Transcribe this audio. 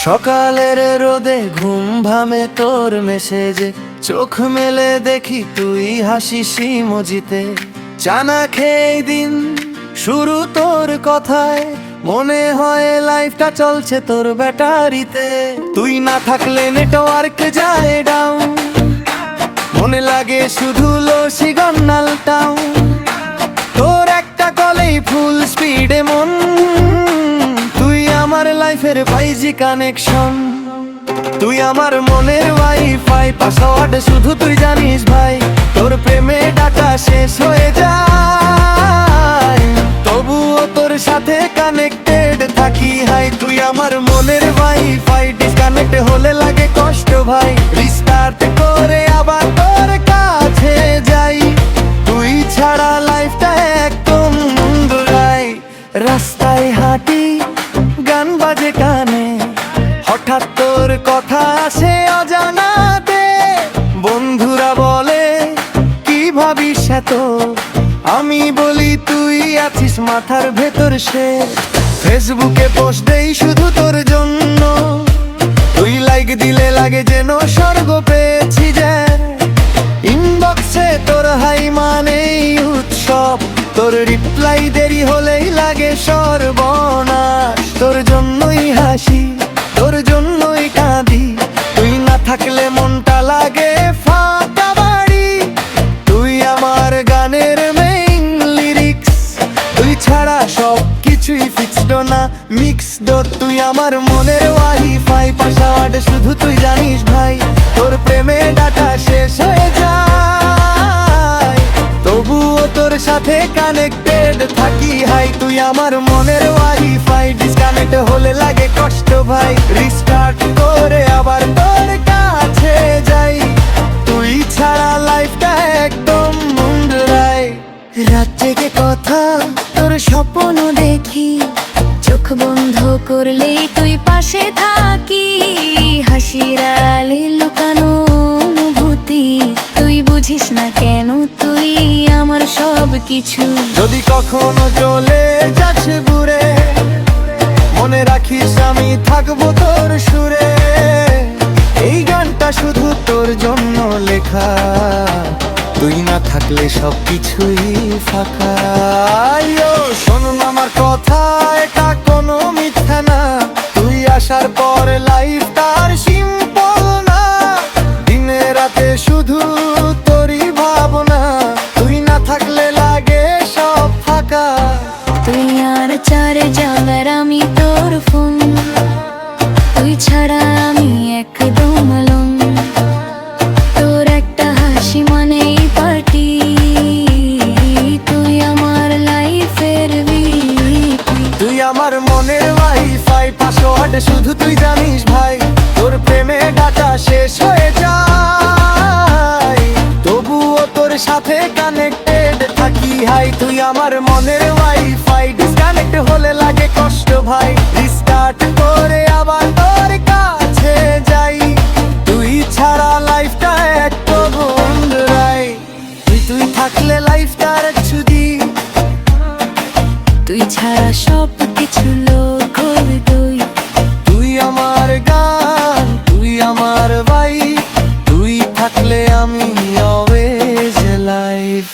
সকালের রোদে ঘুম ভামে তোর মেসেজে, চোখ মেলে দেখি তুই হাসিস ইমোজিতে। জানা খেয়ে দিন শুরু তোর কথায়, মনে হয় লাইফটা চলছে তোর ব্যাটারিতে। তুই না থাকলে নেটওয়ার্ক যায় ডাউন, মনে লাগে শুধু লো সিগন্যাল টাউন। তোর একটা কলেই ফুল স্পিডে মন, তুই আমার লাইফের ফাইজি কানেকশন। তুই আমার মনের ওয়াইফাই, পাসওয়ার্ড শুধু তুই জানিস ভাই। তোর প্রেমে ডাটা শেষ হয়ে যায়, তবুও তোর সাথে কানেক্টেড থাকি হাই। তুই আমার মনের ওয়াইফাই, ডিসকানেক্ট হলে লাগে কষ্ট ভাই। রিস্টার্ট করে আবার তোর কাছে যাই, তুই ছাড়া লাইফটা একদম দূরাই। রাস্তায় হাঁটি গান বাজে কানে, হঠাৎ তোর কথা আসে অজানাতে। বন্ধুরা বলে কি ভাবিস এত, আমি বলি তুই আছিস মাথার ভেতর সে। ফেসবুকে পোস্ট দেই শুধু তোর জন্য, তুই লাইক দিলে লাগে যেন স্বর্গ পেয়েছি যে। ইনবক্সে তোর হাই মানেই উৎসব, তোর রিপ্লাই দেরি হলেই লাগে সর্বনাশ। তোর জন্যই হাসি, তোর জন্যই কাঁদি, তুই না থাকলে মনটা লাগে ফাঁকা বাড়ি। তুই আমার গানের মেইন লিরিক্স, তুই ছাড়া সব কিছুই ফিক্সড না মিক্সড। তুই আমার মনের ওয়াইফাই, পাসওয়ার্ড শুধু তুই জানিস ভাই। তোর প্রেমে ডাটা শেষ হয়ে যায়, তবুও তোর সাথে কানেক্টেড থাকি হাই। তুই আমার মনের ওয়াইফাই, ডিসকানেক্ট হলে লাগে কষ্ট ভাই। রিস্টার্ট করে আবার তোর কাছে যাই, তুই ছাড়া লাইফটা একদম মুন্ডরাই। রাত জেগে কথা তোর স্বপ্ন দেখি, চোখ বন্ধ করলেই তুই পাশে থাকি। হাসির আড়ালে লুকানো অনুভূতি, তুই বুঝিস না কেন তুই আমার সব কিছু। যদি কখনো চলে যাস ঘুরে, মনে রাখিস আমি থাকবো তোর সুরে। এই গানটা শুধু তোর জন্য লেখা, তুই না থাকলে সব কিছুই ফাঁকা। শোন আমার কথা, এটা কোনো মিথ্যা না। তুই আসার পর লাইফ তার সিম্পল না, দিনে রাতে শুধু তোরই ভাবনা। তুই না থাকলে লাগে সব ফাঁকা। তুই আর চারে যাবার আমি তোর ফোন, তুই ছাড়া আমি একদম আলম। তোর একটা হাসি মানেই পার্টি, তুই আমার লাইফের ভিপি। তুই আমার মনের ওয়াইফাই, পাসওয়ার্ড শুধু তুই জানিস ভাই। তোর প্রেমে ডাটা শেষ হয়ে যায়, তবুও তোর সাথে কানেক্টেড থাকি হাই। তুই আমার মনের ওয়াইফাই, ডিসকানেক্ট হলে লাগে কষ্ট ভাই। রিস্টার্ট করে আবার তোর কাছে যাই, তুই ছাড়া লাইফটা একটু বন্ধুরাই। তুই থাকলে লাইফটার ছুটি, তুই ছাড়া সব কিছু লোক হবি তুই। তুই আমার গান, তুই আমার ভাই, তুই থাকলে আমি অলওয়েজ লাইফ।